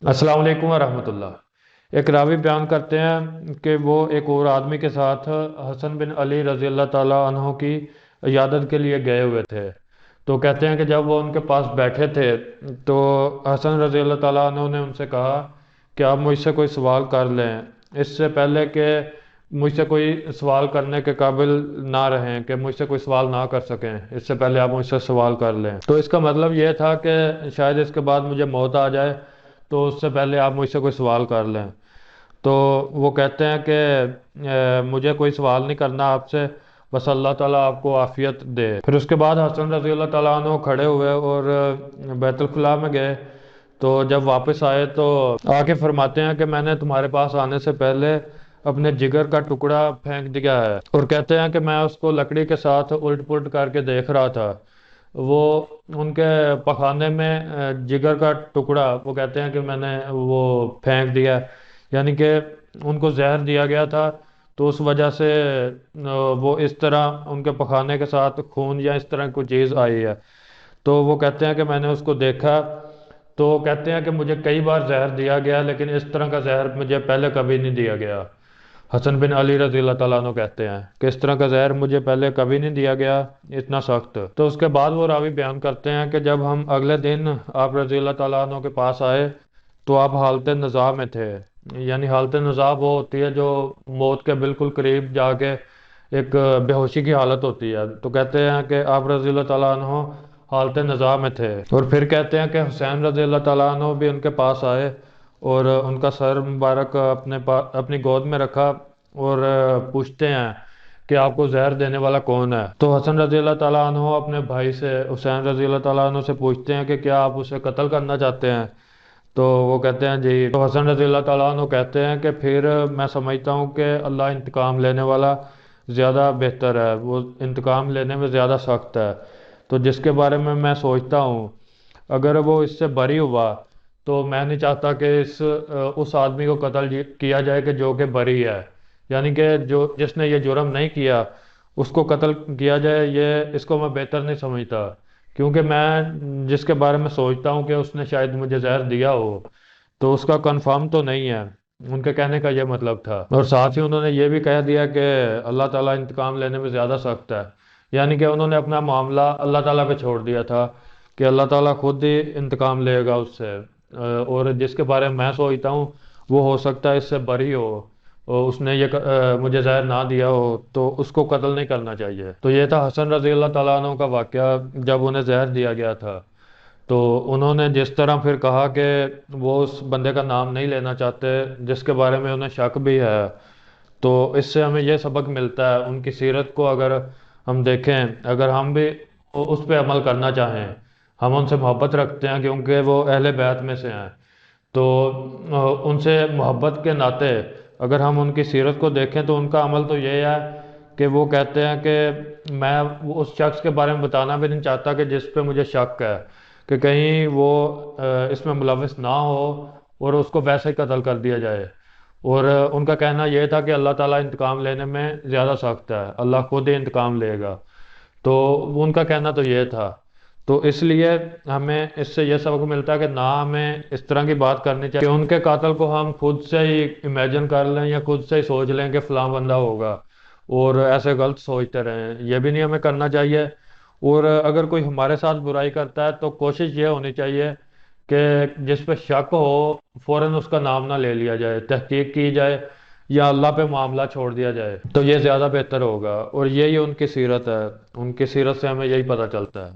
अस्सलाम वालेकुम वरहमतुल्लाह अल्लाह। एक रावी बयान करते हैं कि वो एक और आदमी के साथ हसन बिन अली रज़ी अल्लाह ताला अन्हो की इयादत के लिए गए हुए थे। तो कहते हैं कि जब वो उनके पास बैठे थे तो हसन रज़ी अल्लाह ताला अन्हो ने उनसे कहा कि आप मुझसे कोई सवाल कर लें, इससे पहले कि मुझसे कोई सवाल करने के काबिल ना रहें, कि मुझसे कोई सवाल ना कर सकें, इससे पहले आप मुझसे सवाल कर लें। तो इसका मतलब ये था कि शायद इसके बाद मुझे मौत आ जाए, तो उससे पहले आप मुझसे कोई सवाल कर लें। तो वो कहते हैं कि मुझे कोई सवाल नहीं करना आपसे, बस अल्लाह ताला आपको आफियत दे। फिर उसके बाद हसन रज़ी अल्लाह ताला अन्हु खड़े हुए और बैतुल खुला में गए। तो जब वापस आए तो आके फरमाते हैं कि मैंने तुम्हारे पास आने से पहले अपने जिगर का टुकड़ा फेंक दिया है। और कहते हैं कि मैं उसको लकड़ी के साथ उल्ट पुल्ट करके देख रहा था। वो उनके पखाने में जिगर का टुकड़ा, वो कहते हैं कि मैंने वो फेंक दिया, यानी कि उनको जहर दिया गया था। तो उस वजह से वो इस तरह उनके पखाने के साथ खून या इस तरह कोई चीज़ आई है। तो वो कहते हैं कि मैंने उसको देखा। तो कहते हैं कि मुझे कई बार जहर दिया गया, लेकिन इस तरह का जहर मुझे पहले कभी नहीं दिया गया। हसन बिन अली रजी अल्लाह ताला अन्हु कहते हैं कि इस तरह का जहर मुझे पहले कभी नहीं दिया गया, इतना सख्त। तो उसके बाद वो रावी बयान करते हैं कि जब हम अगले दिन आप रजी अल्लाह ताला अन्हु के पास आए तो आप हालत नज़ा में थे। यानी हालत नज़ा वो होती है जो मौत के बिल्कुल करीब जाके एक बेहोशी की हालत होती है। तो कहते हैं कि आप रजी अल्लाह ताला अन्हु हालत नज़ा में थे। और फिर कहते हैं कि हुसैन रजी अल्लाह ताला अन्हु भी उनके पास आए और उनका सर मुबारक अपनी गोद में रखा और पूछते हैं कि आपको जहर देने वाला कौन है। तो हसन रजी अल्लाह ताला अन्हु अपने भाई से, हुसैन रजी अल्लाह ताला अन्हु से पूछते हैं कि क्या आप उसे कत्ल करना चाहते हैं। तो वो कहते हैं जी। तो हसन रजी अल्लाह ताला अन्हु कहते हैं कि फिर मैं समझता हूँ कि अल्लाह इंतकाम लेने वाला ज़्यादा बेहतर है, वो इंतकाम लेने में ज़्यादा सख्त है। तो जिसके बारे में मैं सोचता हूँ, अगर वो इससे बरी हुआ तो मैं नहीं चाहता कि उस आदमी को कत्ल किया जाए कि जो कि बरी है, यानी कि जो जिसने ये जुर्म नहीं किया उसको कत्ल किया जाए, ये इसको मैं बेहतर नहीं समझता। क्योंकि मैं जिसके बारे में सोचता हूँ कि उसने शायद मुझे जहर दिया हो, तो उसका कंफर्म तो नहीं है। उनके कहने का ये मतलब था। और साथ ही उन्होंने ये भी कह दिया कि अल्लाह ताला इंतकाम लेने में ज़्यादा सख्त है, यानी कि उन्होंने अपना मामला अल्लाह ताला पे छोड़ दिया था कि अल्लाह ताला खुद ही इंतकाम लेगा उससे। और जिसके बारे में मैं सोचता हूँ वो हो सकता है इससे बरी हो और उसने मुझे जहर ना दिया हो, तो उसको कत्ल नहीं करना चाहिए। तो ये था हसन रजी अल्लाह तआला अन्हु का वाकया जब उन्हें जहर दिया गया था। तो उन्होंने जिस तरह फिर कहा कि वो उस बंदे का नाम नहीं लेना चाहते जिसके बारे में उन्हें शक भी है। तो इससे हमें यह सबक मिलता है, उनकी सीरत को अगर हम देखें, अगर हम भी उस पर अमल करना चाहें, हम उनसे मोहब्बत रखते हैं क्योंकि वो अहले बैत में से हैं। तो उनसे मोहब्बत के नाते अगर हम उनकी सीरत को देखें तो उनका अमल तो ये है कि वो कहते हैं कि मैं उस शख्स के बारे में बताना भी नहीं चाहता कि जिस पे मुझे शक है कि कहीं वो इसमें मुलविस ना हो और उसको वैसे ही कत्ल कर दिया जाए। और उनका कहना यह था कि अल्लाह ताला इंतकाम लेने में ज़्यादा सख्त है, अल्लाह खुद ही इंतकाम लेगा। तो उनका कहना तो ये था। तो इसलिए हमें इससे यह सबक मिलता है कि ना हमें इस तरह की बात करनी चाहिए कि उनके कातल को हम खुद से ही इमेजिन कर लें या खुद से ही सोच लें कि फलां बंदा होगा और ऐसे गलत सोचते रहें, यह भी नहीं हमें करना चाहिए। और अगर कोई हमारे साथ बुराई करता है तो कोशिश ये होनी चाहिए कि जिस पे शक हो फौरन उसका नाम ना ले लिया जाए, तहकीक की जाए या अल्लाह पे मामला छोड़ दिया जाए, तो ये ज़्यादा बेहतर होगा। और यही उनकी सीरत है, उनकी सीरत से हमें यही पता चलता है।